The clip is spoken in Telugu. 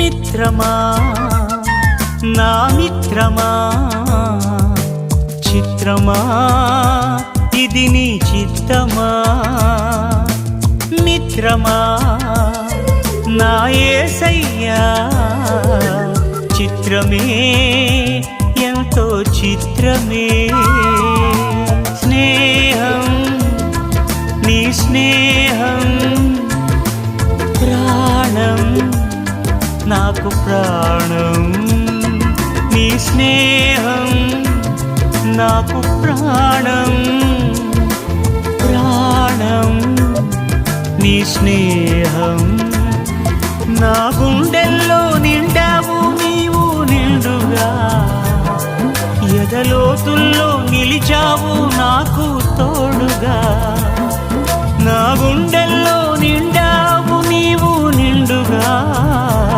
మిత్రమా నా మిత్రమా చిత్రమా ఇది నీ చిత్తమా మిత్రమా నా యేసయ్యా చిత్రమే ఎంతో చిత్రమే స్నేహం నీ స్నేహం ప్రాణం నాకు ప్రాణం నీ స్నేహం నాకు ప్రాణం ప్రాణం నీ స్నేహం నా గుండెల్లో నిండావు నీవు నిండుగా ఎదలోతుల్లో నిలిచావు నాకు తోడుగా నా గుండె